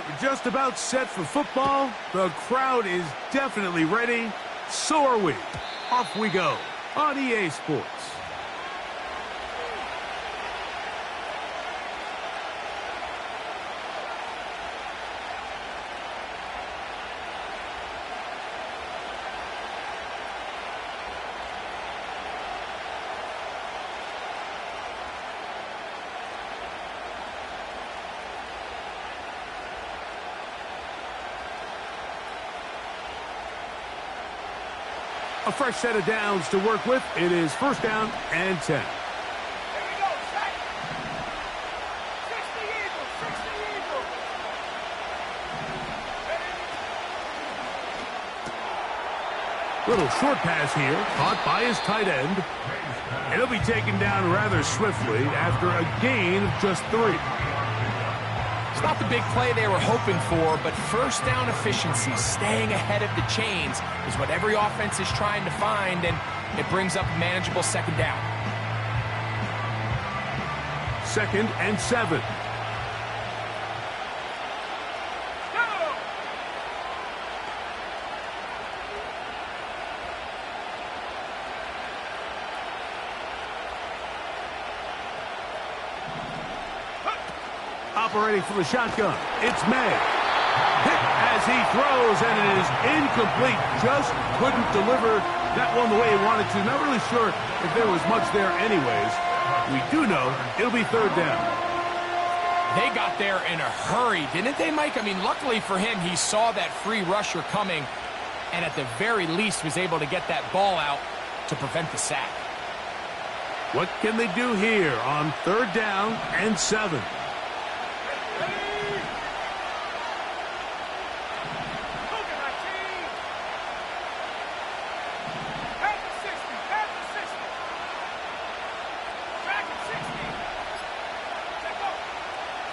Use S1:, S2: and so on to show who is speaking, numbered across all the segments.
S1: right, we're just about set for football. The crowd is definitely ready. So are we. Off we go on EA Sports. A fresh set of downs to work with. It is first down and 10.
S2: Here we go, set. 60 Eagles, 60 Eagles.
S1: Little short pass here, caught by his tight end. It'll be taken down rather swiftly after a gain of just 3.
S3: It's not the big play they were hoping for, but first down efficiency, staying ahead of the chains, is what every offense is trying to find, and it brings up a manageable second down.
S1: 2nd and 7. Operating from the shotgun, it's May. Hit as he throws, and it is incomplete. Just couldn't deliver that one the way he wanted to. Not really sure if there was much there anyways. We do know it'll be 3rd down.
S3: They got there in a hurry, didn't they, Mike? I mean, luckily for him, he saw that free rusher coming, and at the very least was able to get that ball out to prevent the sack.
S1: What can they do here on 3rd down and 7?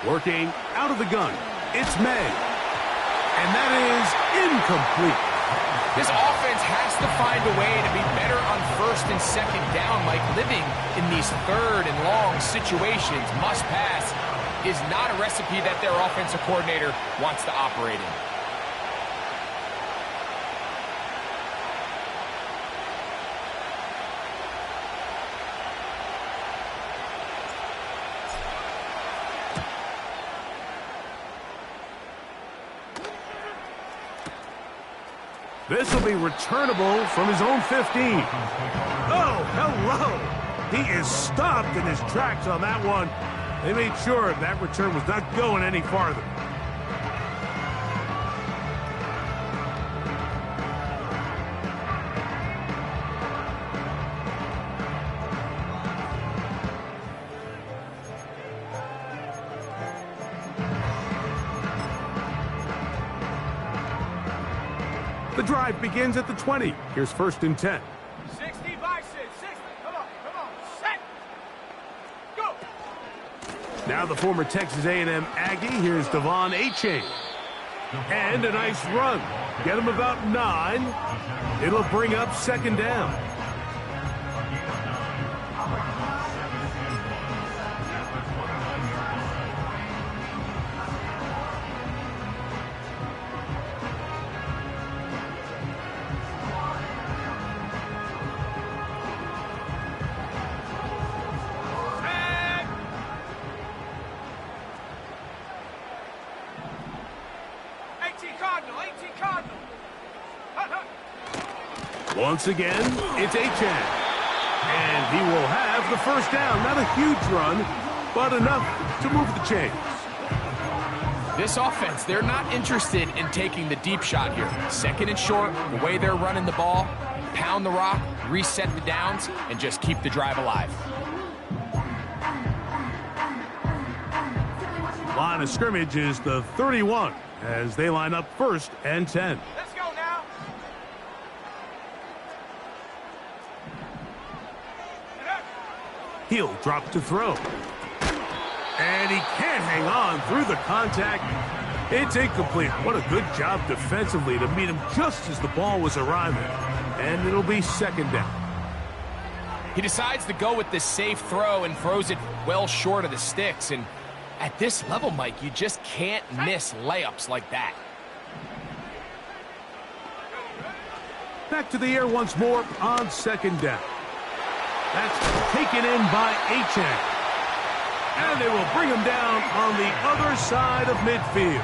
S1: Working out of the gun, it's May. And that is incomplete.
S3: This offense has to find a way to be better on 1st and 2nd down, Mike. Living in these 3rd and long situations, must pass, is not a recipe that their offensive coordinator wants to operate in.
S1: This will be returnable from his own 15. Oh, hello. He is stopped in his tracks on that one. They made sure that return was not going any farther. The drive begins at the 20. Here's 1st and 10.
S2: 60 by 6, 60. Come on, set. Go.
S1: Now the former Texas A&M Aggie. Here's Devon Achane. And a nice run. Get him about 9. It'll bring up 2nd down. Once again, it's Achane. And he will have the 1st down. Not a huge run, but enough to move the chains.
S3: This offense, they're not interested in taking the deep shot here. 2nd and short, the way they're running the ball, pound the rock, reset the downs, and just keep the drive alive.
S1: Line of scrimmage is the 31 as they line up 1st and 10.
S2: Let's go now.
S1: He'll drop to throw. And he can't hang on through the contact. It's incomplete. What a good job defensively to meet him just as the ball was arriving. And it'll be 2nd down.
S3: He decides to go with this safe throw and throws it well short of the sticks. And At this level, Mike, you just can't miss layups like that.
S1: Back to the air once more on second down. That's taken in by Achane. And they will bring him down on the other side of midfield.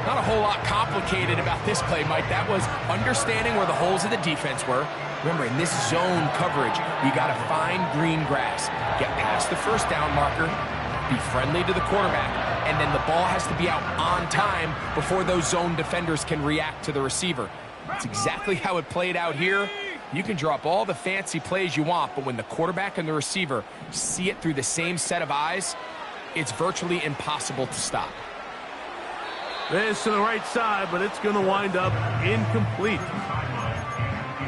S3: Not a whole lot complicated about this play, Mike. That was understanding where the holes of the defense were. Remember, in this zone coverage, you got to find green grass. Get past the first down marker, be friendly to the quarterback, and then the ball has to be out on time before those zone defenders can react to the receiver. That's exactly how it played out here. You can drop all the fancy plays you want, but when the quarterback and the receiver see it through the same set of eyes, it's virtually impossible to stop.
S1: This to the right side, but it's going to wind up incomplete.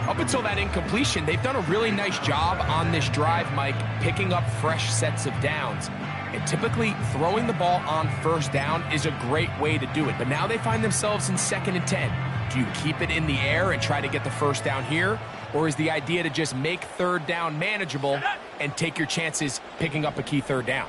S3: Up until that incompletion, they've done a really nice job on this drive, Mike, picking up fresh sets of downs. And typically, throwing the ball on first down is a great way to do it. But now they find themselves in 2nd and 10. Do you keep it in the air and try to get the first down here? Or is the idea to just make 3rd down manageable and take your chances picking up a key 3rd down?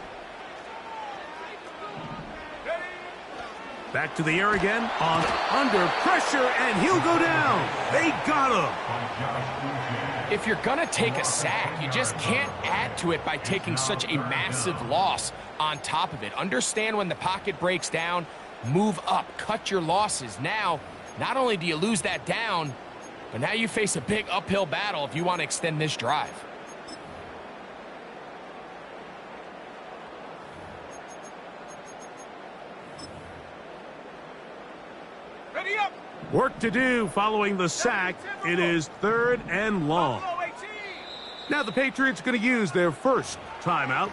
S1: Back to the air again on under pressure, and he'll go down. They got him.
S3: If you're going to take a sack, you just can't add to it by taking such a massive loss on top of it. Understand when the pocket breaks down, move up, cut your losses. Now, not only do you lose that down, but now you face a big uphill battle if you want to extend this drive.
S2: Ready up.
S1: Work to do following the sack. It is 3rd and long. Now the Patriots going to use their first timeout.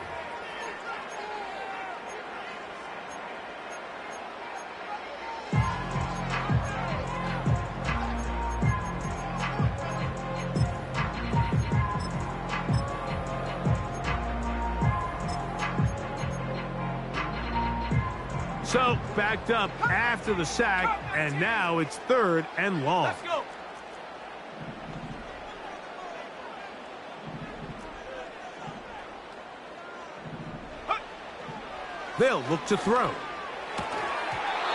S1: So, backed up after the sack, and now it's 3rd and long.
S2: Let's go.
S1: They'll look to throw.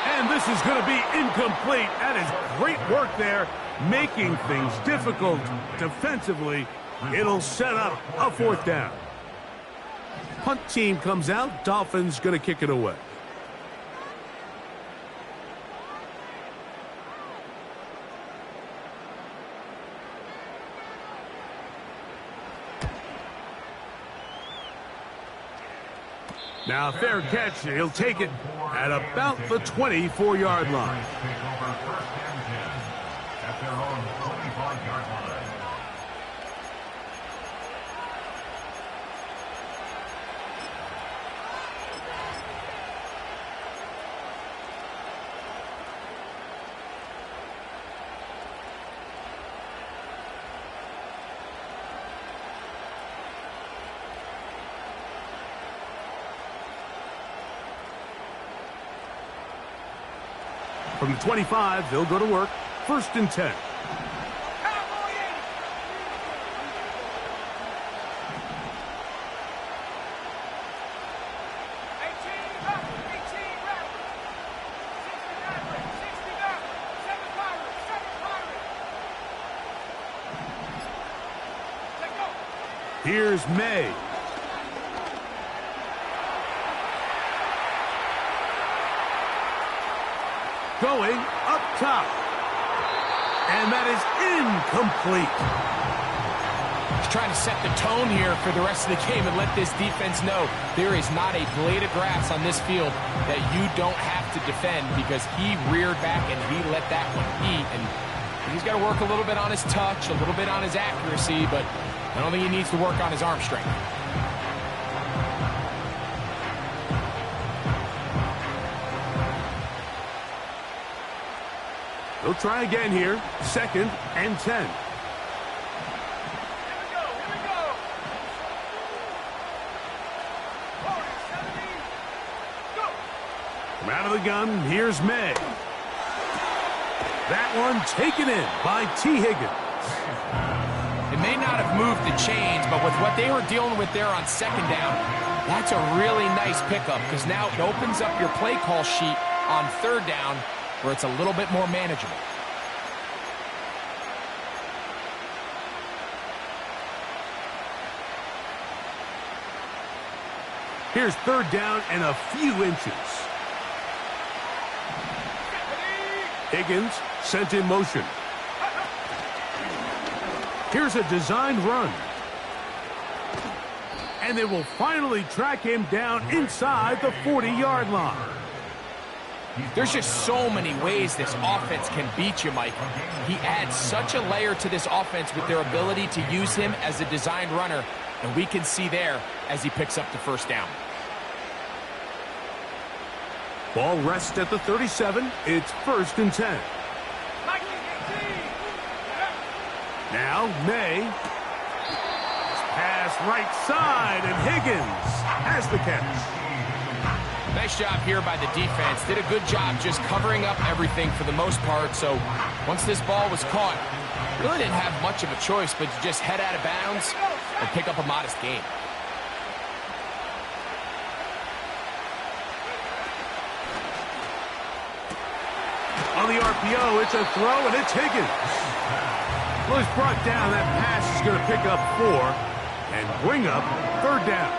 S1: And this is going to be incomplete. That is great work there, making things difficult defensively. It'll set up a 4th down. Punt team comes out. Dolphins going to kick it away. Now, fair catch. He'll take it at about the 24-yard line. From the 25, they'll go to work. 1st and 10. Here's May. Going up top. And that is incomplete.
S3: He's trying to set the tone here for the rest of the game and let this defense know there is not a blade of grass on this field that you don't have to defend, because he reared back and he let that one eat. And he's got to work a little bit on his touch, a little bit on his accuracy, but I don't think he needs to work on his arm strength.
S1: They'll try again here. 2nd and 10. From out of the gun, here's May. That one taken in by T. Higgins.
S3: It may not have moved the chains, but with what they were dealing with there on 2nd down, That's a really nice pickup because now it opens up your play call sheet on third down where it's a little bit more manageable.
S1: Here's third down and a few inches. Higgins sent in motion. Here's a designed run. And they will finally track him down inside the 40-yard line.
S3: There's just so many ways this offense can beat you, Mike. He adds such a layer to this offense with their ability to use him as a designed runner, and we can see there as he picks up the first down.
S1: Ball rests at the 37. It's 1st and 10. Now May. Pass right side, and Higgins has the catch.
S3: Nice job here by the defense. Did a good job just covering up everything for the most part. So once this ball was caught, really didn't have much of a choice but to just head out of bounds and pick up a modest gain.
S1: On the RPO, it's a throw, and it's Higgins. Well, he's brought down. That pass is going to pick up 4 and bring up third down.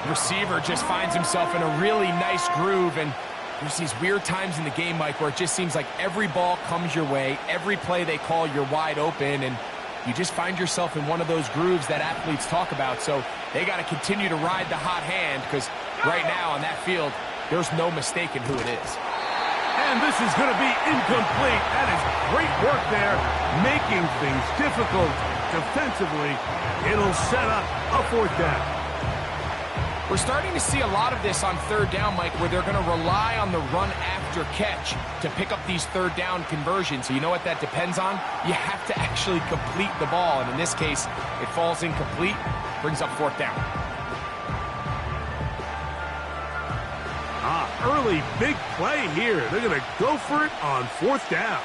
S3: Receiver just finds himself in a really nice groove, and there's these weird times in the game, Mike, where it just seems like every ball comes your way, every play they call, you're wide open, and you just find yourself in one of those grooves that athletes talk about. So they got to continue to ride the hot hand, because right now on that field, there's no mistaking who it is.
S1: And this is going to be incomplete. That is great work there, making things difficult defensively. It'll set up a 4th down.
S3: We're starting to see a lot of this on third down, Mike, where they're going to rely on the run after catch to pick up these third down conversions. So you know what that depends on? You have to actually complete the ball. And in this case, it falls incomplete, brings up 4th down.
S1: Early big play here. They're going to go for it on 4th down.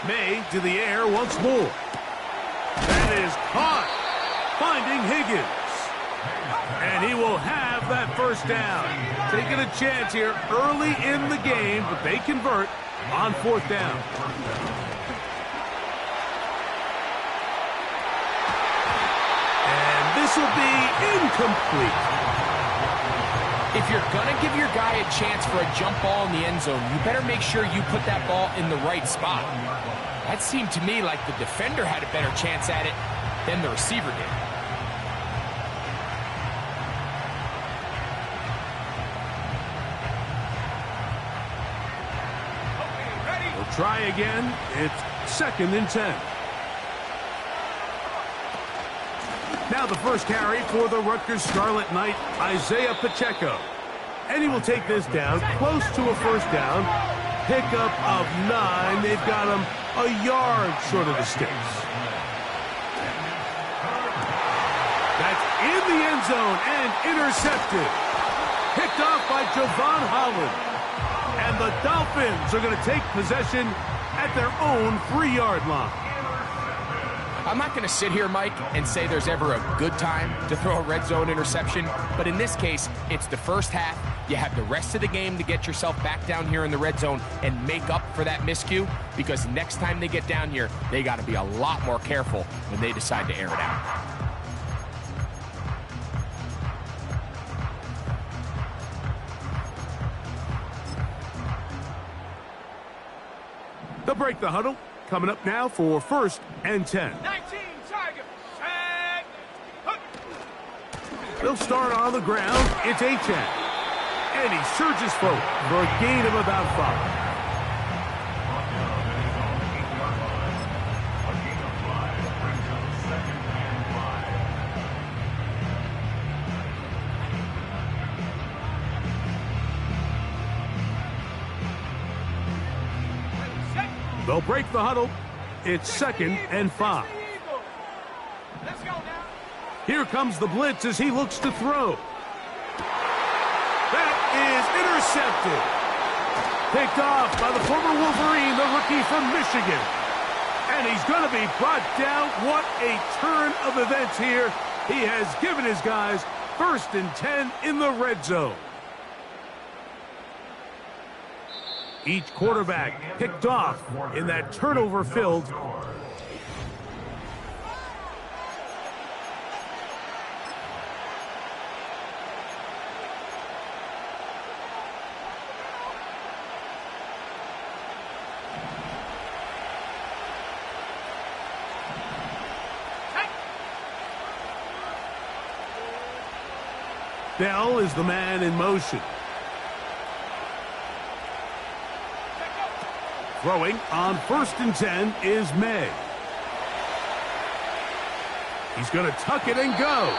S1: May to the air once more. That is caught, finding Higgins. And he will have that first down. Taking a chance here early in the game, but they convert on 4th down. And this will be incomplete.
S3: If you're going to give your guy a chance for a jump ball in the end zone, you better make sure you put that ball in the right spot. That seemed to me like the defender had a better chance at it than the receiver did.
S1: We'll try again. It's 2nd and 10. Now the first carry for the Rutgers Scarlet Knight, Isaiah Pacheco. And he will take this down close to a first down. Pickup of 9. They've got him a yard short of the sticks. That's in the end zone and intercepted. Picked off by Javon Holland. And the Dolphins are going to take possession at their own 3-yard line.
S3: I'm not going to sit here, Mike, and say there's ever a good time to throw a red zone interception, but in this case, it's the first half. You have the rest of the game to get yourself back down here in the red zone and make up for that miscue, because next time they get down here, they got to be a lot more careful when they decide to air it out.
S1: They'll break the huddle. Coming up now for 1st and 10.
S2: 19, Tiger. Set.
S1: They'll start on the ground. It's Achane. And he surges forward for a gain of about 5. They'll break the huddle. It's 2nd and 5.
S2: Let's go now.
S1: Here comes the blitz as he looks to throw. That is intercepted. Picked off by the former Wolverine, the rookie from Michigan. And he's going to be brought down. What a turn of events here. He has given his guys 1st and 10 in the red zone. Each quarterback picked off in that turnover-filled. Bell is the man in motion. Throwing on 1st and 10 is May. He's going to tuck it and go.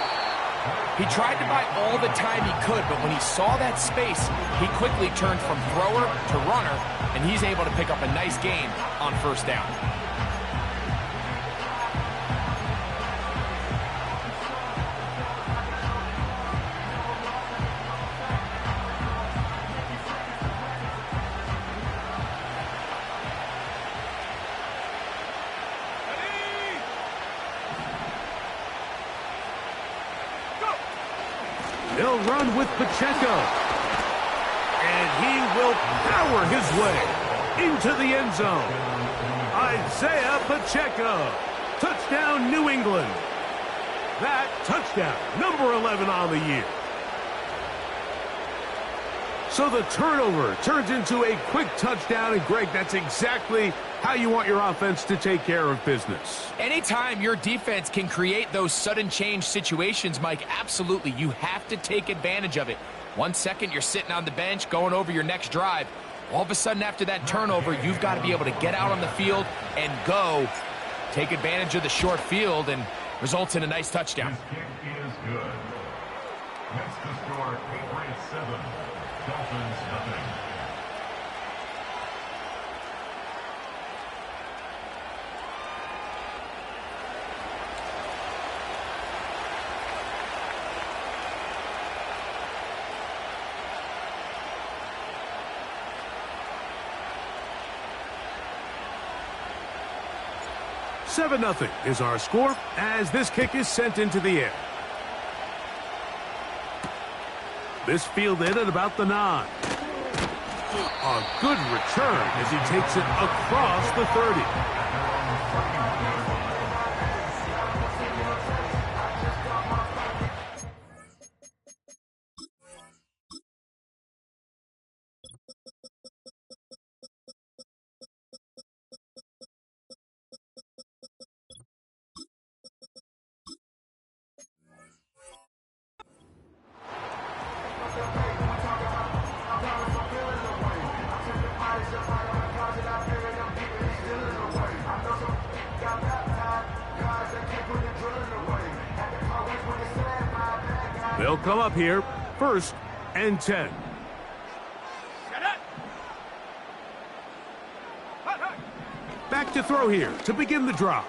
S3: He tried to buy all the time he could, but when he saw that space, he quickly turned from thrower to runner, and he's able to pick up a nice gain on 1st down.
S1: He'll run with Pacheco. And he will power his way into the end zone. Isaiah Pacheco. Touchdown, New England. That touchdown, number 11 on the year. So the turnover turns into a quick touchdown. And, Greg, that's exactly how you want your offense to take care of business.
S3: Anytime your defense can create those sudden change situations, Mike, absolutely, you have to take advantage of it. 1 second, you're sitting on the bench, going over your next drive. All of a sudden, after that turnover, you've got to be able to get out on the field and go. Take advantage of the short field and results in a nice touchdown.
S4: This kick is good. Next to score, 8-7. Dolphins nothing.
S1: Seven 0 is our score as this kick is sent into the air. This fielded at about the 9. A good return as he takes it across the 30. They'll come up here, 1st and 10. Back to throw here to begin the drive.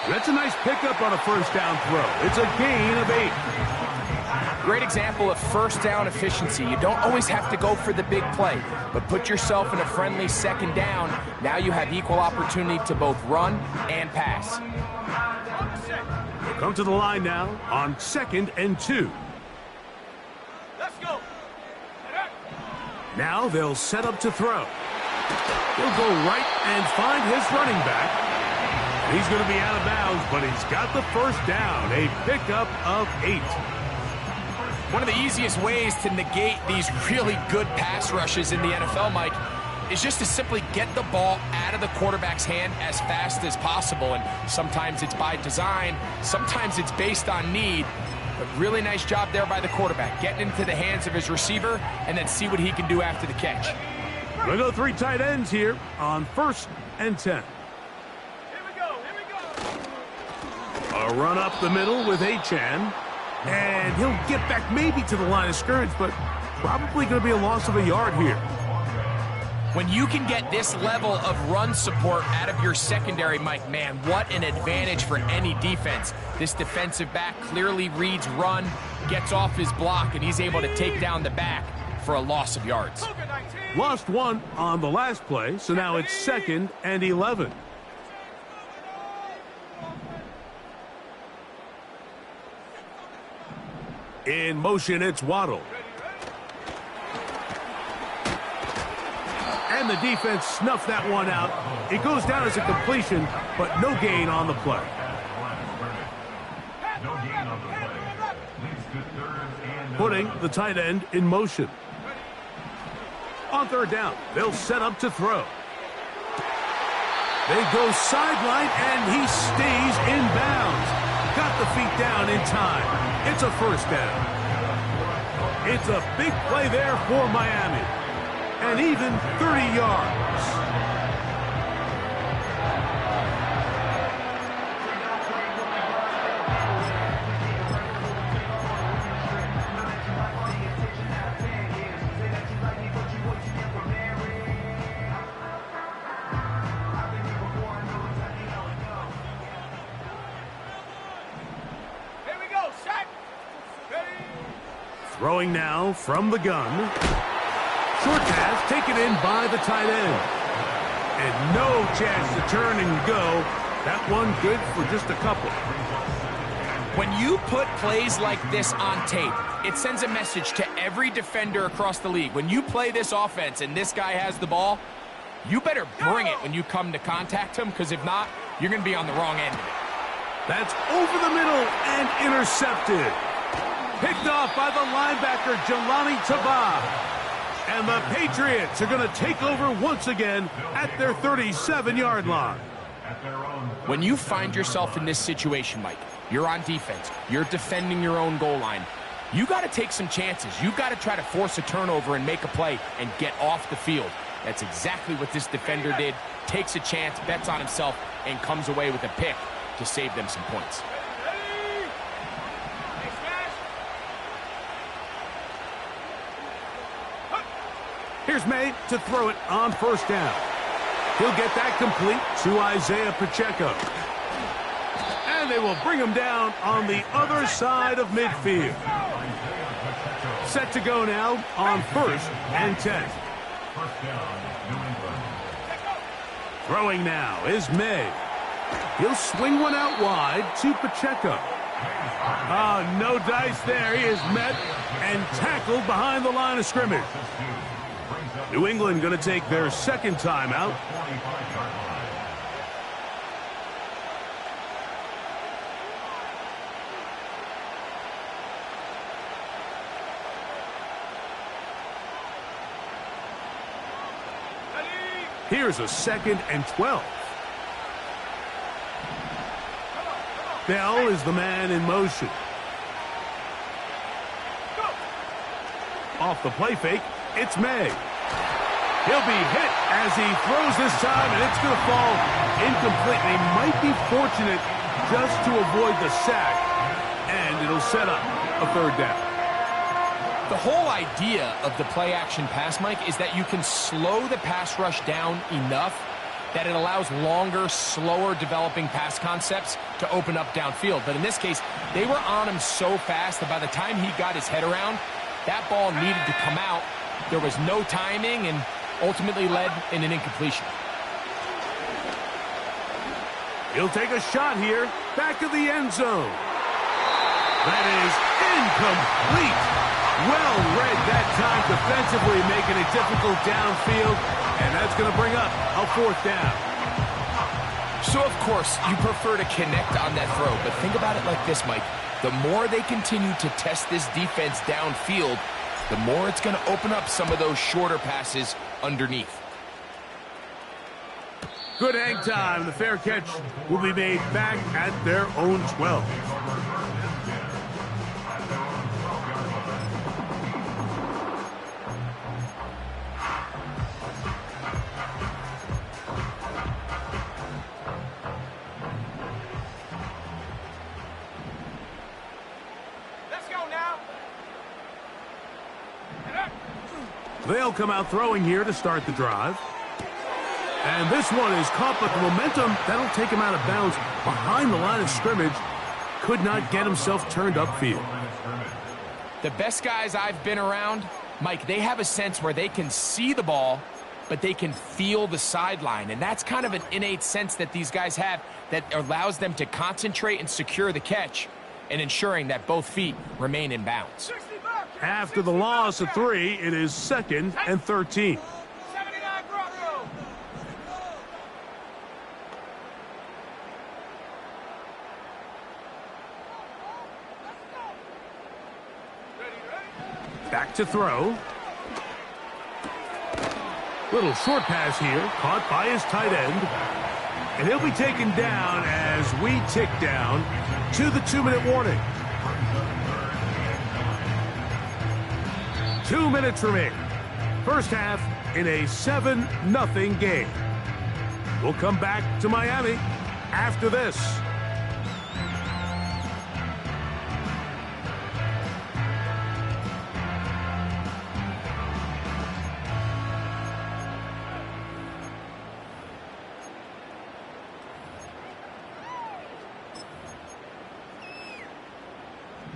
S1: That's a nice pickup on a 1st down throw. It's a gain of 8.
S3: Great example of 1st down efficiency. You don't always have to go for the big play, but put yourself in a friendly 2nd down. Now you have equal opportunity to both run and pass.
S1: Come to the line now on 2nd and 2.
S2: Let's go.
S1: Now they'll set up to throw. He'll go right and find his running back. He's going to be out of bounds, but he's got the 1st down, a pickup of 8.
S3: One of the easiest ways to negate these really good pass rushes in the NFL, Mike, is just to simply get the ball out of the quarterback's hand as fast as possible. And sometimes it's by design, sometimes it's based on need. But really nice job there by the quarterback, getting into the hands of his receiver and then see what he can do after the catch.
S1: We'll go 3 tight ends here on 1st and 10.
S2: Here we go.
S1: A run up the middle with Achane. And he'll get back maybe to the line of scrimmage, but probably going to be a loss of a yard here.
S3: When you can get this level of run support out of your secondary, Mike, man, what an advantage for any defense. This defensive back clearly reads run, gets off his block, and he's able to take down the back for a loss of yards.
S1: Lost one on the last play, so now it's 2nd and 11. In motion, it's Waddle. And the defense snuffed that one out. It goes down as a completion, but no gain on the play. Putting the tight end in motion. On 3rd down, they'll set up to throw. They go sideline, and he stays in bounds. Got the feet down in time. It's a 1st down. It's a big play there for Miami. And even 30 yards. Throwing now from the gun. Short pass taken in by the tight end. And no chance to turn and go. That one good for just a couple.
S3: When you put plays like this on tape, it sends a message to every defender across the league. When you play this offense and this guy has the ball, you better bring it when you come to contact him, because if not, you're going to be on the wrong end of it.
S1: That's over the middle and intercepted. Picked off by the linebacker, Jelani Tavah. And the Patriots are going to take over once again at their 37-yard line.
S3: When you find yourself in this situation, Mike, you're on defense, you're defending your own goal line, you got to take some chances. You got to try to force a turnover and make a play and get off the field. That's exactly what this defender did. Takes a chance, bets on himself, and comes away with a pick to save them some points.
S1: Here's May to throw it on 1st down. He'll get that complete to Isaiah Pacheco. And they will bring him down on the other side of midfield. Set to go now on 1st and 10. Throwing now is May. He'll swing one out wide to Pacheco. No dice there. He is met and tackled behind the line of scrimmage. New England going to take their 2nd timeout. Here's a 2nd and 12. Bell is the man in motion. Off the play fake, it's May. He'll be hit as he throws this time, and it's going to fall incomplete. They might be fortunate just to avoid the sack, and it'll set up a 3rd down.
S3: The whole idea of the play-action pass, Mike, is that you can slow the pass rush down enough that it allows longer, slower developing pass concepts to open up downfield. But in this case, they were on him so fast that by the time he got his head around, that ball needed to come out. There was no timing and ultimately led in an incompletion.
S1: He'll take a shot here, back of the end zone. That is incomplete. Well read that time defensively, making it difficult downfield, and that's going to bring up a 4th down.
S3: So, of course, you prefer to connect on that throw, but think about it like this, Mike. The more they continue to test this defense downfield, the more it's going to open up some of those shorter passes underneath.
S1: Good hang time. The fair catch will be made back at their own 12. They'll come out throwing here to start the drive. And this one is caught, but the momentum, that'll take him out of bounds behind the line of scrimmage. Could not get himself turned upfield.
S3: The best guys I've been around, Mike, they have a sense where they can see the ball, but they can feel the sideline. And that's kind of an innate sense that these guys have that allows them to concentrate and secure the catch and ensuring that both feet remain in bounds.
S1: After the loss of 3, it is 2nd and 13.
S2: 79 Bronco.
S1: Back to throw. Little short pass here, caught by his tight end. And he'll be taken down as we tick down to the 2-minute warning. 2 minutes remain. First half in a 7-0 game. We'll come back to Miami after this.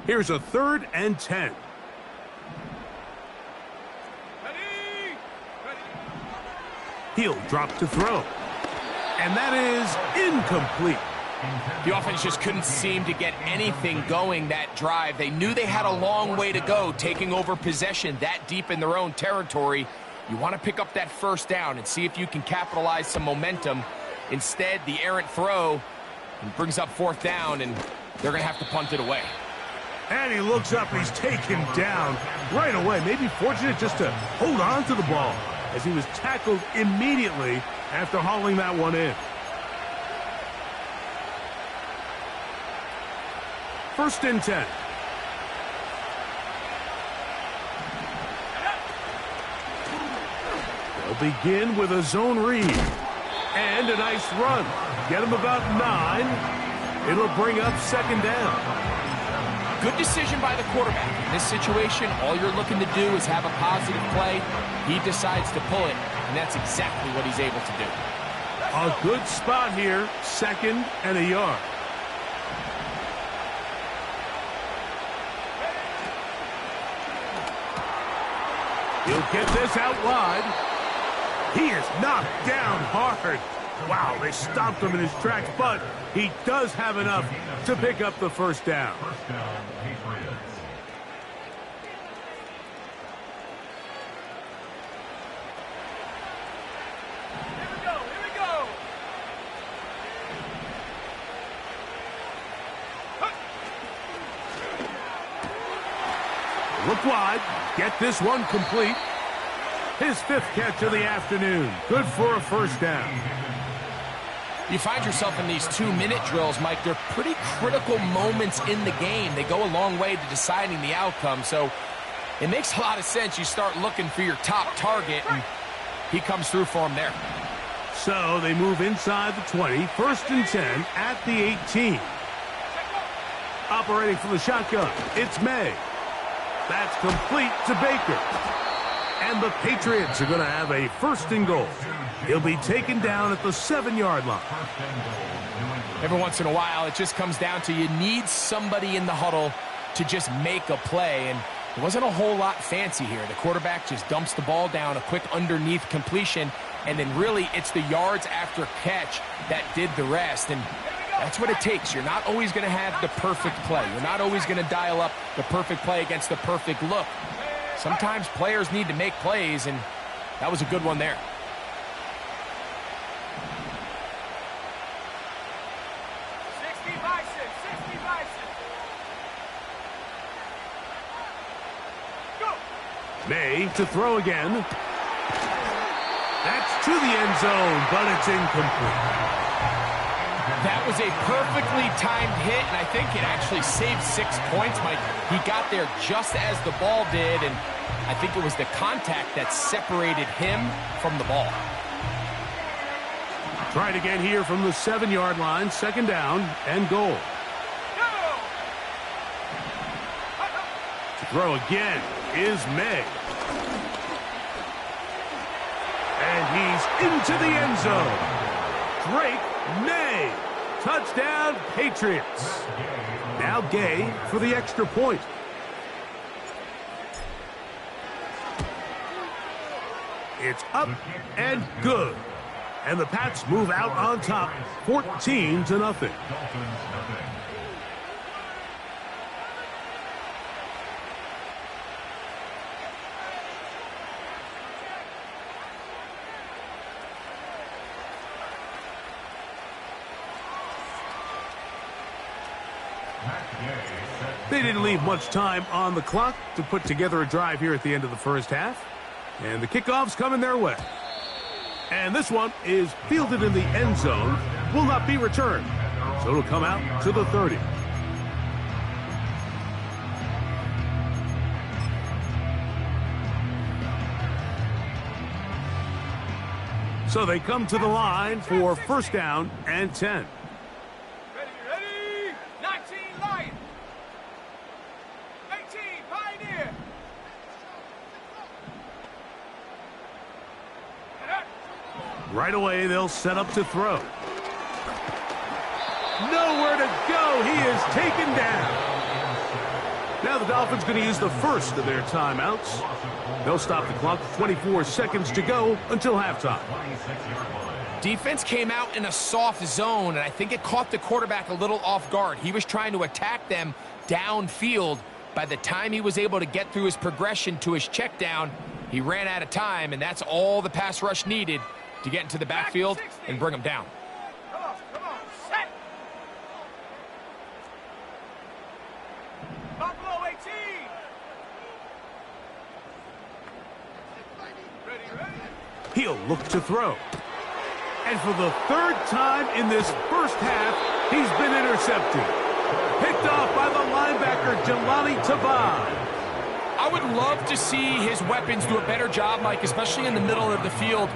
S1: Here's a 3rd and 10. He'll drop to throw. And that is incomplete.
S3: The offense just couldn't seem to get anything going that drive. They knew they had a long way to go, taking over possession that deep in their own territory. You want to pick up that first down and see if you can capitalize some momentum. Instead, the errant throw brings up 4th down, and they're going to have to punt it away.
S1: And he looks up, and he's taken down right away. Maybe fortunate just to hold on to the ball as he was tackled immediately after hauling that one in. 1st and 10. They'll begin with a zone read. And a nice run. Get him about 9. It'll bring up 2nd down.
S3: Good decision by the quarterback. In this situation, all you're looking to do is have a positive play. He decides to pull it, and that's exactly what he's able to do.
S1: A good spot here, 2nd and a yard. He'll get this out wide. He is knocked down hard. Wow, they stopped him in his tracks, but he does have enough to pick up the 1st down.
S4: First down, Patriots.
S2: Here we go.
S1: Look wide. Get this one complete. His 5th catch of the afternoon. Good for a 1st down.
S3: You find yourself in these 2-minute drills, Mike. They're pretty critical moments in the game. They go a long way to deciding the outcome. So it makes a lot of sense. You start looking for your top target, and he comes through for him there.
S1: So they move inside the 20. 1st and 10 at the 18. Operating from the shotgun, it's May. That's complete to Baker. And the Patriots are going to have a 1st and goal. He'll be taken down at the 7-yard line.
S3: Every once in a while, it just comes down to you need somebody in the huddle to just make a play. And it wasn't a whole lot fancy here. The quarterback just dumps the ball down, a quick underneath completion, and then really it's the yards after catch that did the rest. And that's what it takes. You're not always going to have the perfect play. You're not always going to dial up the perfect play against the perfect look. Sometimes players need to make plays, and that was a good one there.
S1: May to throw again. That's to the end zone, but it's incomplete.
S3: That was a perfectly timed hit, and I think it actually saved 6 points, Mike. He got there just as the ball did, and I think it was the contact that separated him from the ball.
S1: Try it again here from the 7-yard line, 2nd down and goal. To throw again is May. And he's into the end zone. Drake May. Touchdown, Patriots. Now Gay for the extra point. It's up and good. And the Pats move out on top, 14-0.
S4: Dolphins, nothing.
S1: They didn't leave much time on the clock to put together a drive here at the end of the first half. And the kickoff's coming their way. And this one is fielded in the end zone, will not be returned. So it'll come out to the 30. So they come to the line for first down and 10.
S2: Ready? 19, Lion. 18, Pioneer.
S1: Right away, they'll set up to throw. Nowhere to go. He is taken down. Now the Dolphins going to use the first of their timeouts. They'll stop the clock. 24 seconds to go until halftime.
S3: Defense came out in a soft zone, and I think it caught the quarterback a little off guard. He was trying to attack them downfield. By the time he was able to get through his progression to his check down, he ran out of time, and that's all the pass rush needed to get into the backfield and bring him down.
S2: Come on, set. Buffalo 18. Ready?
S1: He'll look to throw. And for the third time in this first half, he's been intercepted. Picked off by the linebacker, Jelani Tavai.
S3: I would love to see his weapons do a better job, Mike, especially in the middle of the field,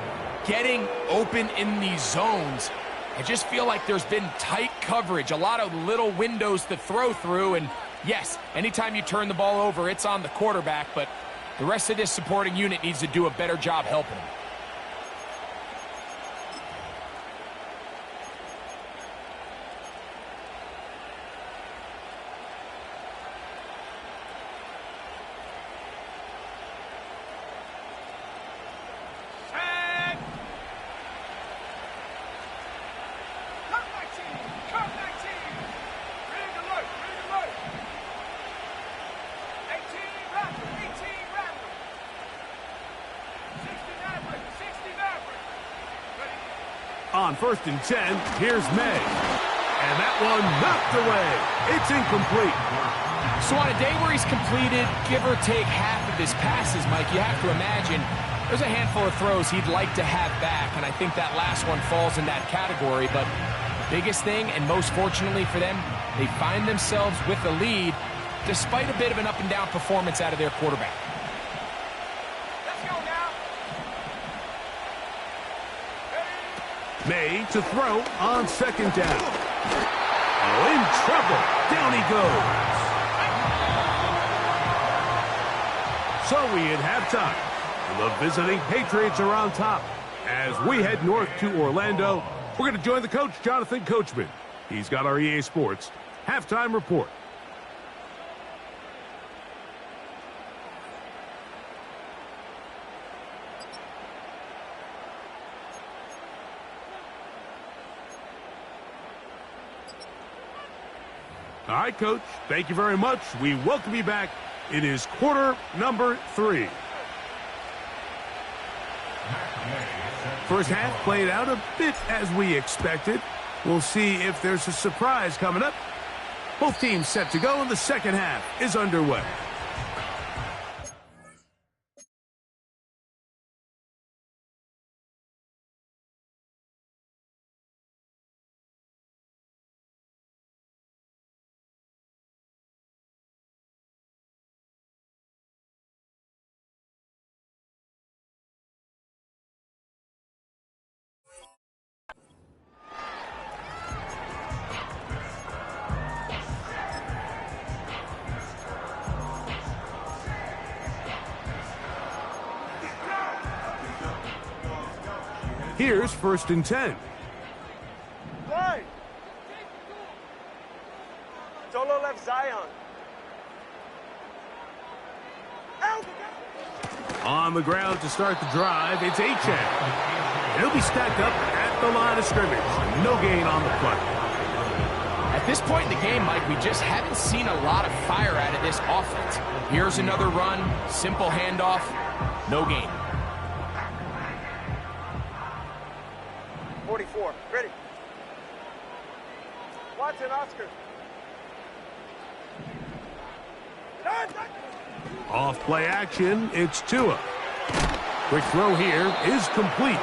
S3: getting open in these zones. I just feel like there's been tight coverage, a lot of little windows to throw through, and yes, anytime you turn the ball over, it's on the quarterback, but the rest of this supporting unit needs to do a better job helping him.
S1: On first and 10, here's May. And that one knocked away. It's incomplete.
S3: So on a day where he's completed, give or take half of his passes, Mike, you have to imagine there's a handful of throws he'd like to have back, and I think that last one falls in that category. But biggest thing, and most fortunately for them, they find themselves with the lead despite a bit of an up-and-down performance out of their quarterback.
S1: May to throw on second down. Oh, in trouble. Down he goes. So we hit halftime. The visiting Patriots are on top. As we head north to Orlando, we're going to join the coach, Jonathan Coachman. He's got our EA Sports halftime report. All right, Coach, thank you very much. We welcome you back. It is quarter number 3. First half played out a bit as we expected. We'll see if there's a surprise coming up. Both teams set to go, and the second half is underway. Here's first and 10.
S2: Right. Solo left Zion. Out.
S1: On the ground to start the drive, it's Achane. He'll be stacked up at the line of scrimmage. No gain on the play.
S3: At this point in the game, Mike, we just haven't seen a lot of fire out of this offense. Here's another run, simple handoff, no gain.
S2: 44, ready. Watson, Oscar.
S1: Off play action, it's Tua. Quick throw here is complete.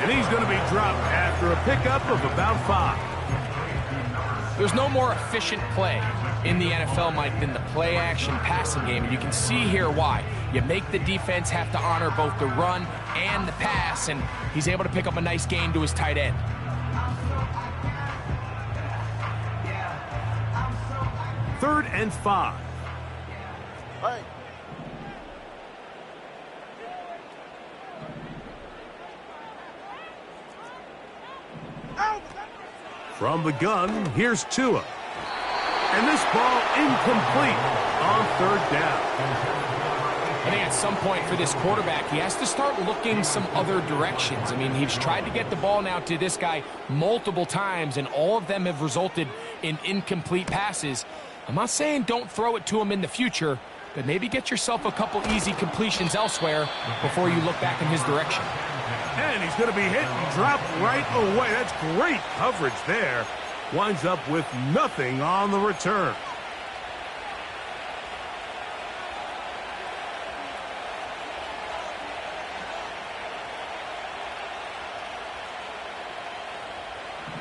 S1: And he's going to be dropped after a pickup of about 5.
S3: There's no more efficient play in the NFL, Mike, than the play-action passing game. And you can see here why. You make the defense have to honor both the run and the pass, and he's able to pick up a nice gain to his tight end.
S1: Third and 5.
S2: Hey.
S1: From the gun, here's Tua. And this ball incomplete on third down.
S3: I think at some point for this quarterback, he has to start looking some other directions. I mean, he's tried to get the ball now to this guy multiple times, and all of them have resulted in incomplete passes. I'm not saying don't throw it to him in the future, but maybe get yourself a couple easy completions elsewhere before you look back in his direction.
S1: And he's going to be hit and dropped right away. That's great coverage there. Winds up with nothing on the return.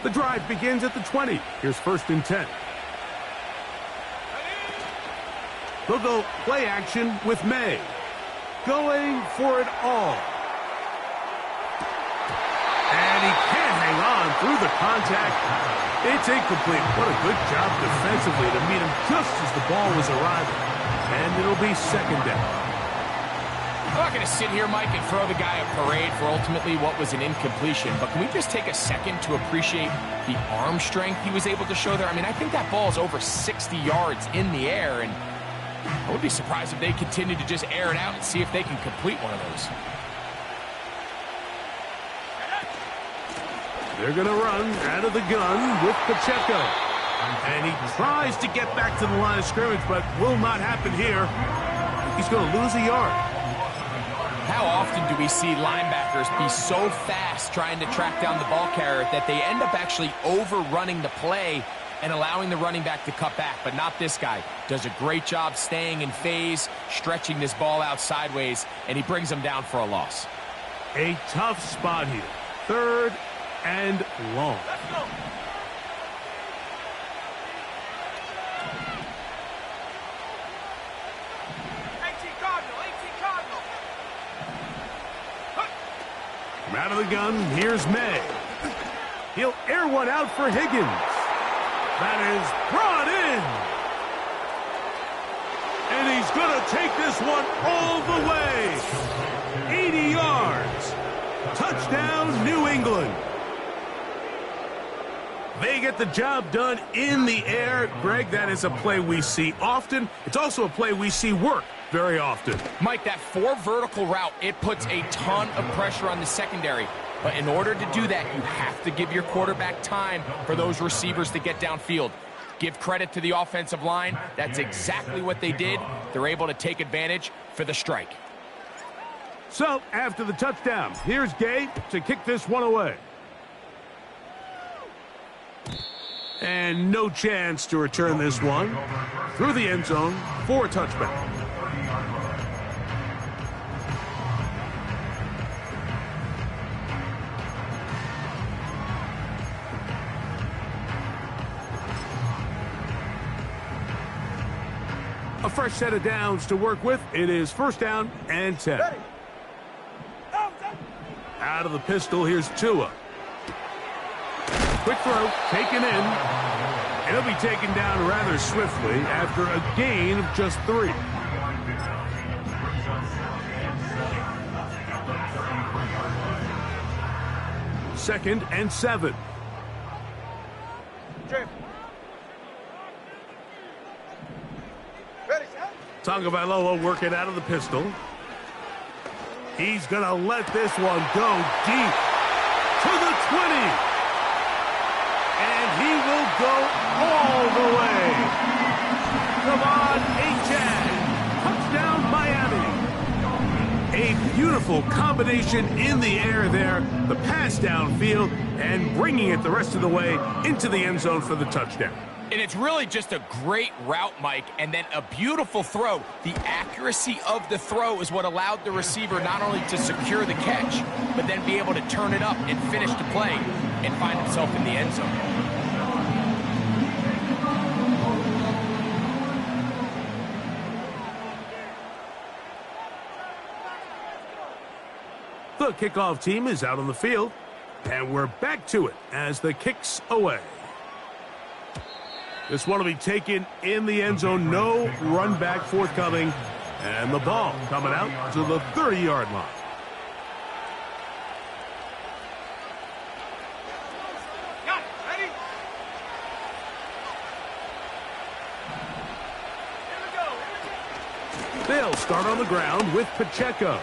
S1: The drive begins at the 20. Here's 1st and 10. They'll go play action with May. Going for it all. And he can't hang on through the contact. It's incomplete. What a good job defensively to meet him just as the ball was arriving. And it'll be 2nd down.
S3: I'm not going to sit here, Mike, and throw the guy a parade for ultimately what was an incompletion, but can we just take a second to appreciate the arm strength he was able to show there? I mean, I think that ball is over 60 yards in the air, and I would be surprised if they continue to just air it out and see if they can complete one of those.
S1: They're going to run out of the gun with Pacheco. And he tries to get back to the line of scrimmage, but will not happen here. He's going to lose a yard.
S3: How often do we see linebackers be so fast trying to track down the ball carrier that they end up actually overrunning the play and allowing the running back to cut back? But not this guy. Does a great job staying in phase, stretching this ball out sideways, and he brings him down for a loss.
S1: A tough spot here. 3rd and long.
S2: Let's go.
S1: Out of the gun, here's May. He'll air one out for Higgins. That is brought in. And he's going to take this one all the way. 80 yards. Touchdown, New England. They get the job done in the air. Greg, that is a play we see often. It's also a play we see work very often.
S3: Mike, that 4 vertical route, it puts a ton of pressure on the secondary. But in order to do that, you have to give your quarterback time for those receivers to get downfield. Give credit to the offensive line. That's exactly what they did. They're able to take advantage for the strike.
S1: So, after the touchdown, here's Gay to kick this one away. And no chance to return this one through the end zone for a touchback. A fresh set of downs to work with. It is 1st down and 10. Out of the pistol, here's Tua. Quick throw, taken in. And he'll be taken down rather swiftly after a gain of just 3. Second and 7. Tagovailoa working out of the pistol. He's going to let this one go deep to the 20. And he will go all the way. Come on, H-Chad. Touchdown, Miami. A beautiful combination in the air there. The pass downfield and bringing it the rest of the way into the end zone for the touchdown.
S3: And it's really just a great route, Mike, and then a beautiful throw. The accuracy of the throw is what allowed the receiver not only to secure the catch, but then be able to turn it up and finish the play and find himself in the end zone.
S1: The kickoff team is out on the field, and we're back to it as the kick's away. This one will be taken in the end zone. No run back forthcoming. And the ball coming out to the 30-yard line.
S2: Got it. Ready? Here we go.
S1: They'll start on the ground with Pacheco.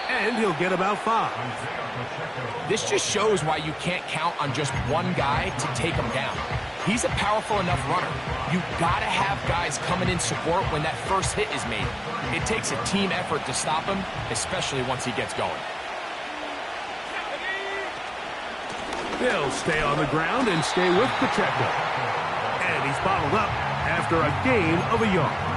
S1: And he'll get about 5.
S3: This just shows why you can't count on just one guy to take him down. He's a powerful enough runner. You gotta have guys coming in support when that first hit is made. It takes a team effort to stop him, especially once he gets going.
S1: They'll stay on the ground and stay with Pacheco. And he's bottled up after a gain of a yard.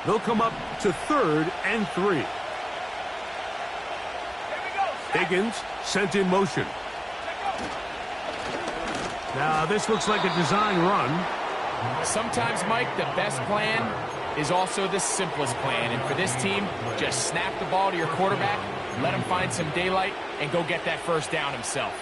S1: They'll come up to 3rd and 3. Higgins sent in motion. Now this looks like a design run.
S3: Sometimes, Mike, the best plan is also the simplest plan. And for this team, just snap the ball to your quarterback, let him find some daylight, and go get that first down himself.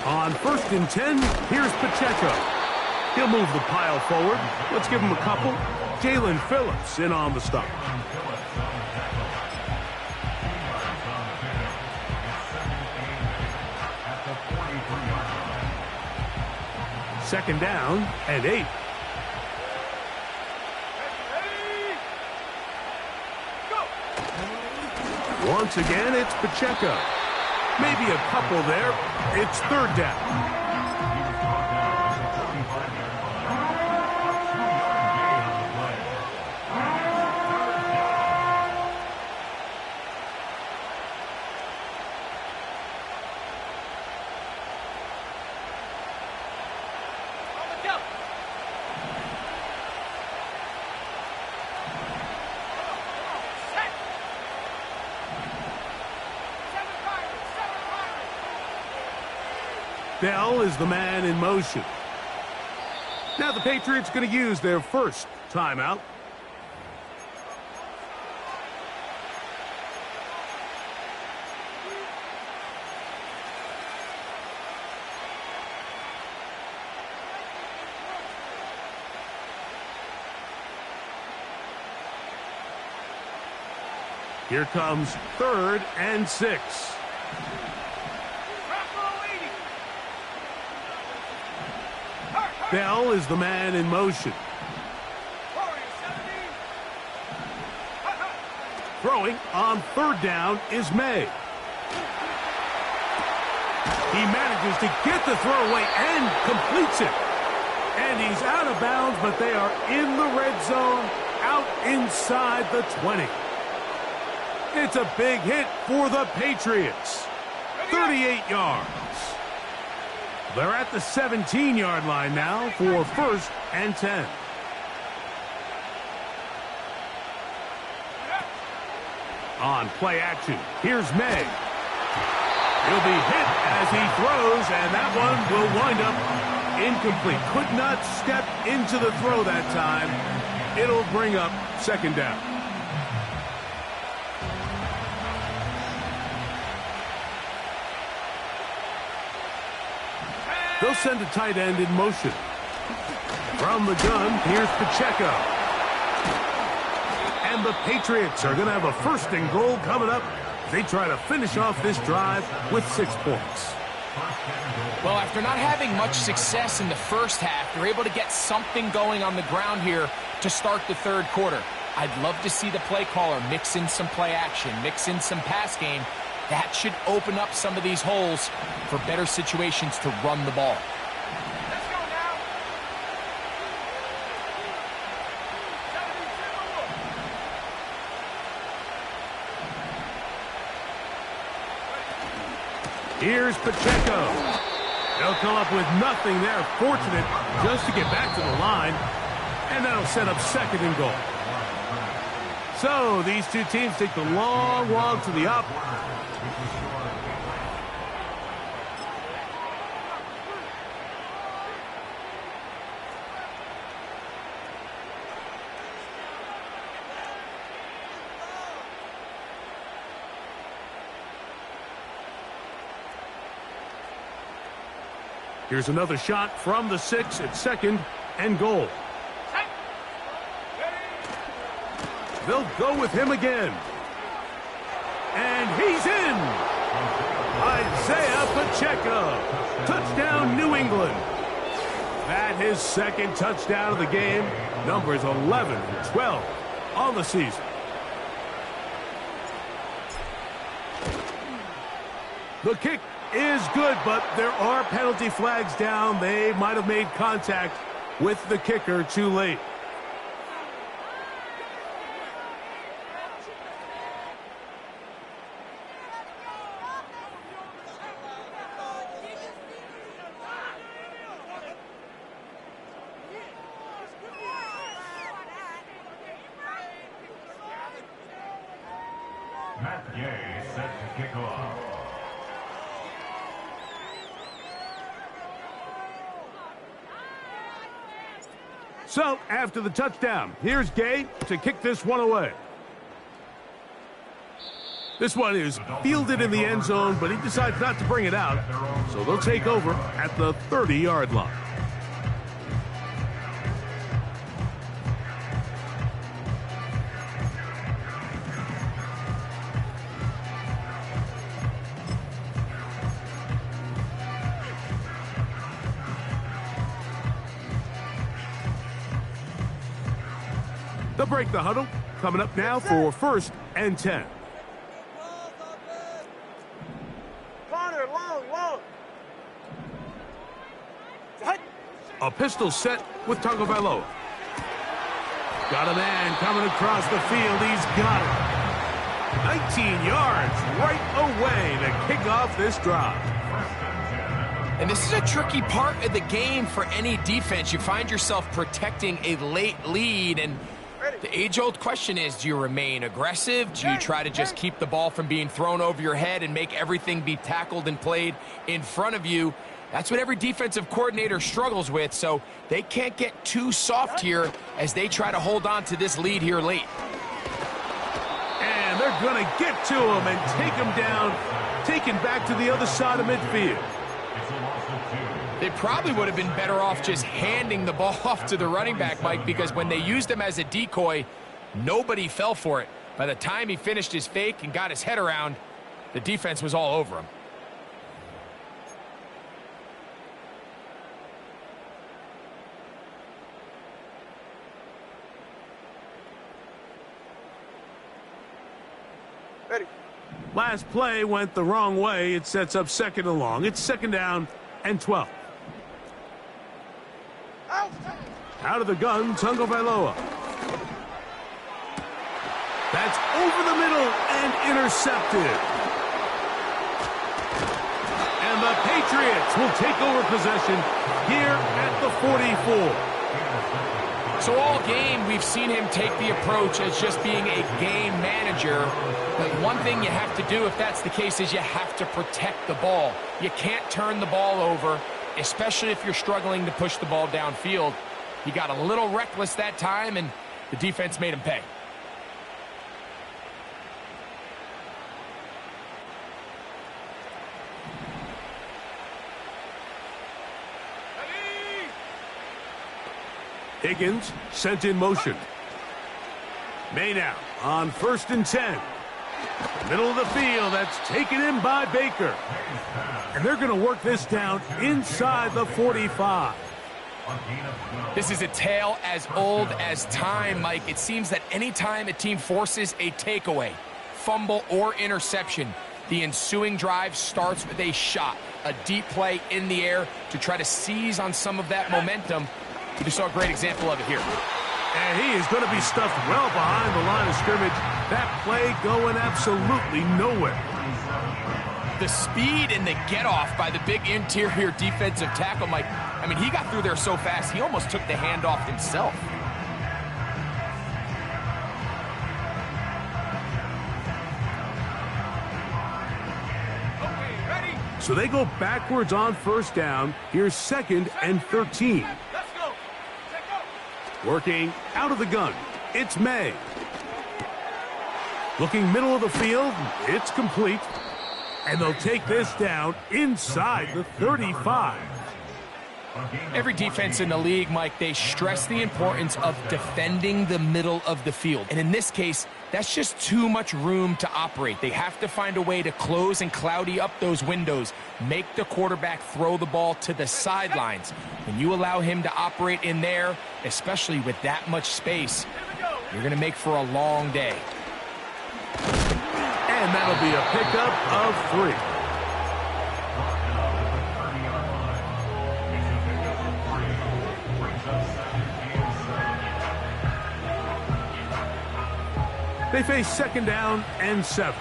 S1: On 1st and 10, here's Pacheco. He'll move the pile forward. Let's give him a couple. Jalen Phillips in on the stop. Second down and 8. Once again, it's Pacheco. Maybe a couple there. It's 3rd down. Bell is the man in motion. Now the Patriots going to use their first timeout. Here comes 3rd and 6. Bell is the man in motion. Throwing on 3rd down is May. He manages to get the throw away and completes it. And he's out of bounds, but they are in the red zone, out inside the 20. It's a big hit for the Patriots. 38 yards. They're at the 17-yard line now for 1st and 10. On play action, here's May. He'll be hit as he throws, and that one will wind up incomplete. Could not step into the throw that time. It'll bring up 2nd down. They'll send a tight end in motion. From the gun, here's Pacheco. And the Patriots are going to have a 1st and goal coming up. They try to finish off this drive with 6 points.
S3: Well, after not having much success in the first half, they're able to get something going on the ground here to start the 3rd quarter. I'd love to see the play caller mix in some play action, mix in some pass game. That should open up some of these holes for better situations to run the ball.
S2: Let's go now. 72.
S1: Here's Pacheco. They'll come up with nothing there. Fortunate just to get back to the line. And that'll set up 2nd and goal. So these two teams take the long walk to the up. Here's another shot from the 6 at 2nd and goal. They'll go with him again. And he's in. Isaiah Pacheco. Touchdown, New England. That his 2nd touchdown of the game. Numbers 11 and 12 on the season. The kick is good, but there are penalty flags down. They might have made contact with the kicker too late.
S4: Matt Gay set to kick off.
S1: So, after the touchdown, here's Gay to kick this one away. This one is fielded in the end zone, but he decides not to bring it out. So they'll take over at the 30-yard line. They'll break the huddle. Coming up now for 1st and 10.
S2: Corner, long.
S1: A pistol set with Tagovailoa. Got a man coming across the field. He's got it. 19 yards right away to kick off this drive.
S3: And this is a tricky part of the game for any defense. You find yourself protecting a late lead, and the age-old question is, do you remain aggressive? Do you try to just keep the ball from being thrown over your head and make everything be tackled and played in front of you? That's what every defensive coordinator struggles with, so they can't get too soft here as they try to hold on to this lead here late.
S1: And they're going to get to him and take him down, taken back to the other side of midfield.
S3: They probably would have been better off just handing the ball off to the running back, Mike, because when they used him as a decoy, nobody fell for it. By the time he finished his fake and got his head around, the defense was all over him.
S2: Ready.
S1: Last play went the wrong way. It sets up 2nd and long. It's 2nd down and 12. Out of the gun, Tagovailoa. That's over the middle and intercepted. And the Patriots will take over possession here at the 44.
S3: So all game, we've seen him take the approach as just being a game manager. But one thing you have to do if that's the case is you have to protect the ball. You can't turn the ball over, especially if you're struggling to push the ball downfield. He got a little reckless that time, and the defense made him pay.
S1: Higgins sent in motion. May now on 1st and 10. Middle of the field, that's taken in by Baker. And they're going to work this down inside the 45.
S3: This is a tale as old as time, Mike. It seems that anytime a team forces a takeaway, fumble, or interception, the ensuing drive starts with a shot, a deep play in the air to try to seize on some of that momentum. We just saw a great example of it here.
S1: And he is going to be stuffed well behind the line of scrimmage. That play going absolutely nowhere.
S3: The speed and the get-off by the big interior defensive tackle, Mike. I mean, he got through there so fast, he almost took the handoff himself.
S2: Okay, ready?
S1: So they go backwards on 1st down. Here's 2nd and 13.
S2: Let's go. Check go.
S1: Working out of the gun. It's May. Looking middle of the field. It's complete. And they'll take this down inside the 35.
S3: Every defense in the league, Mike, they stress the importance of defending the middle of the field. And in this case, that's just too much room to operate. They have to find a way to close and cloudy up those windows, make the quarterback throw the ball to the sidelines. When you allow him to operate in there, especially with that much space, you're going to make for a long day.
S1: And that'll be a pickup of 3. They face 2nd down and 7.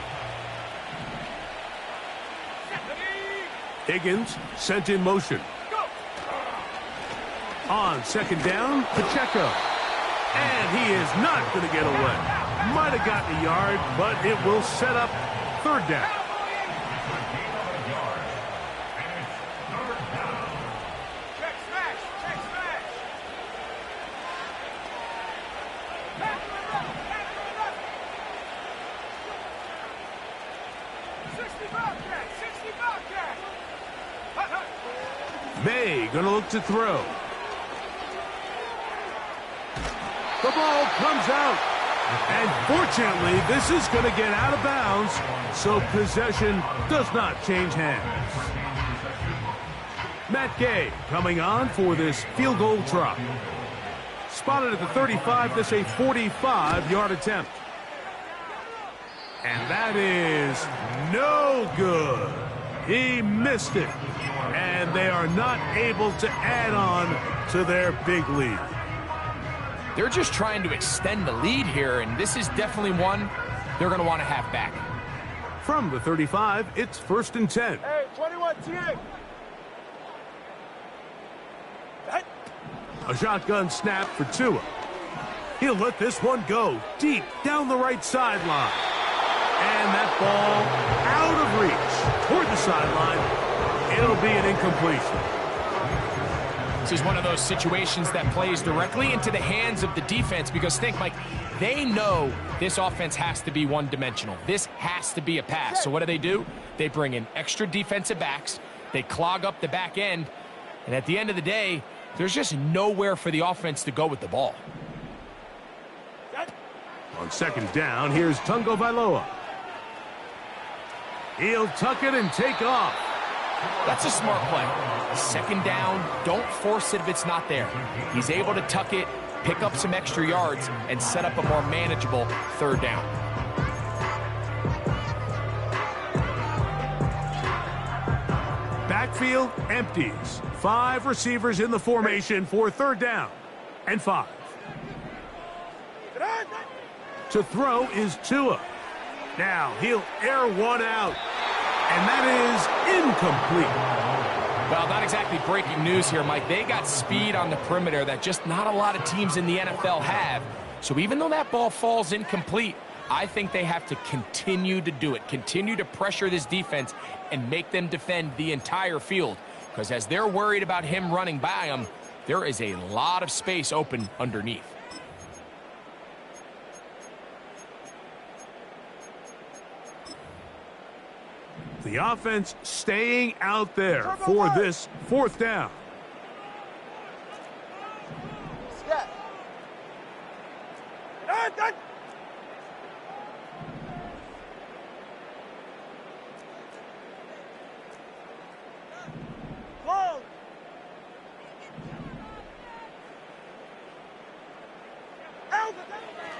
S1: Higgins sent in motion. On 2nd down, Pacheco. And he is not going to get away. Might have gotten a yard, but it will set up 3rd down.
S2: Check smash. Check smash. 60 Bobcat. 60 Bobcat.
S1: May going to look to throw. The ball comes out. And fortunately, this is going to get out of bounds, so possession does not change hands. Matt Gay coming on for this field goal try. Spotted at the 35, this a 45-yard attempt. And that is no good. He missed it. And they are not able to add on to their big lead.
S3: They're just trying to extend the lead here, and this is definitely one they're going to want to have back.
S1: From the 35, it's 1st and 10.
S2: Hey, 21 TA.
S1: A shotgun snap for Tua. He'll let this one go deep down the right sideline. And that ball out of reach toward the sideline. It'll be an incompletion.
S3: This is one of those situations that plays directly into the hands of the defense because think, Mike, they know this offense has to be one-dimensional. This has to be a pass. So what do? They bring in extra defensive backs. They clog up the back end. And at the end of the day, there's just nowhere for the offense to go with the ball.
S1: On 2nd down, here's Tungo Vailoa. He'll tuck it and take off.
S3: That's a smart play. 2nd down, don't force it if it's not there. He's able to tuck it, pick up some extra yards, and set up a more manageable 3rd down.
S1: Backfield empties. 5 receivers in the formation for 3rd down and 5. To throw is Tua. Now he'll air one out. And that is incomplete.
S3: Well, not exactly breaking news here, Mike. They got speed on the perimeter that just not a lot of teams in the NFL have. So even though that ball falls incomplete, I think they have to continue to do it, continue to pressure this defense and make them defend the entire field. Because as they're worried about him running by them, there is a lot of space open underneath.
S1: The offense staying out there for this 4th down.
S2: Step.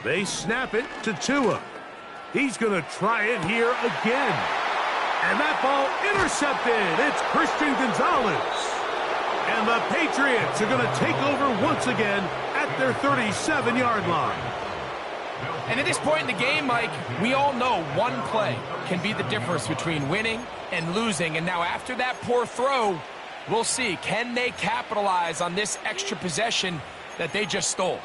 S1: They snap it to Tua. He's going to try it here again. And that ball intercepted. It's Christian Gonzalez. And the Patriots are going to take over once again at their 37-yard line.
S3: And at this point in the game, Mike, we all know one play can be the difference between winning and losing. And now after that poor throw, we'll see, can they capitalize on this extra possession that they just stole?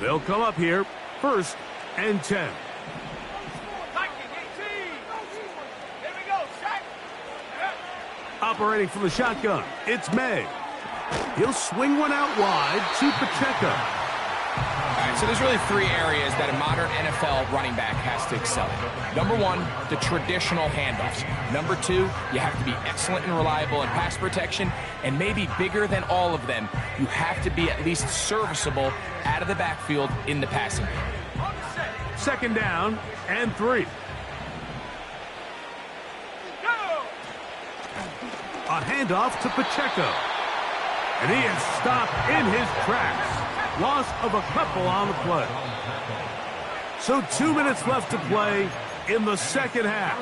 S1: They'll come up here, 1st and 10.
S2: Here we go, set.
S1: Operating from the shotgun, it's May. He'll swing one out wide to Pacheco.
S3: All right, so there's really 3 areas that a modern NFL running back has to excel in. Number 1, the traditional handoffs. Number 2, you have to be excellent and reliable in pass protection. And maybe bigger than all of them, you have to be at least serviceable out of the backfield in the passing game.
S1: 2nd down and 3. A handoff to Pacheco. And he is stopped in his tracks. Loss of a couple on the play. So 2 minutes left to play in the second half.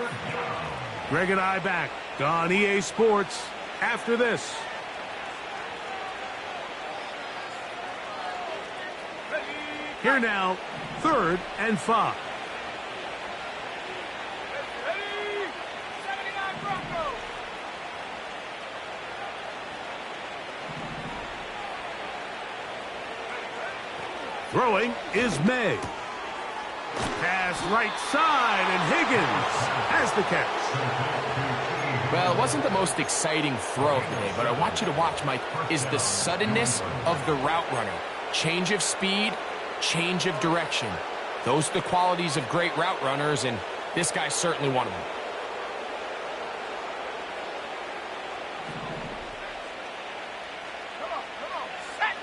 S1: Greg and I back on EA Sports after this. Here now, 3rd and 5.
S2: Ready? 79 Broncos.
S1: Throwing is May. Pass right side, and Higgins has the catch.
S3: Well, it wasn't the most exciting throw today, but I want you to watch, Mike, is the suddenness of the route runner. Change of speed, change of direction. Those are the qualities of great route runners, and this guy's certainly one of them.
S2: Come on, set.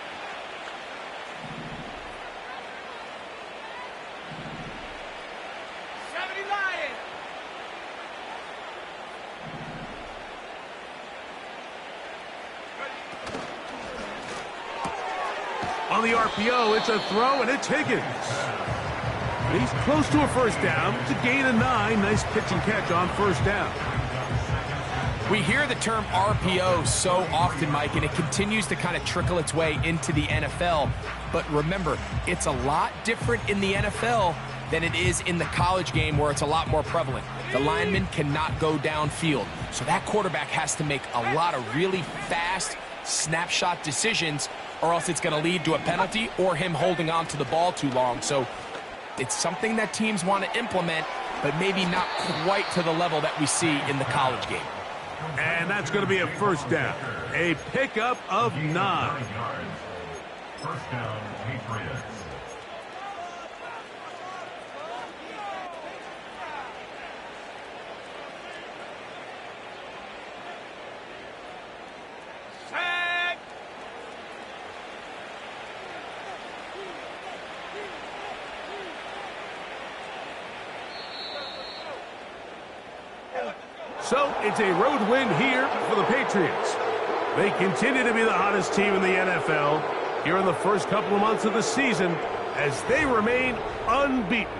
S1: On the RPO, it's a throw, and it's Higgins. He's close to a 1st down to gain a 9. Nice pitch and catch on 1st down.
S3: We hear the term RPO so often, Mike, and it continues to kind of trickle its way into the NFL. But remember, it's a lot different in the NFL than it is in the college game, where it's a lot more prevalent. The lineman cannot go downfield, so that quarterback has to make a lot of really fast snapshot decisions, or else it's going to lead to a penalty or him holding on to the ball too long. So it's something that teams want to implement, but maybe not quite to the level that we see in the college game.
S1: And that's going to be a 1st down. A pickup of 9.
S4: 1st down, Patriots.
S2: Set.
S1: So it's a road win here for the Patriots. They continue to be the hottest team in the NFL here in the first couple of months of the season as they remain unbeaten.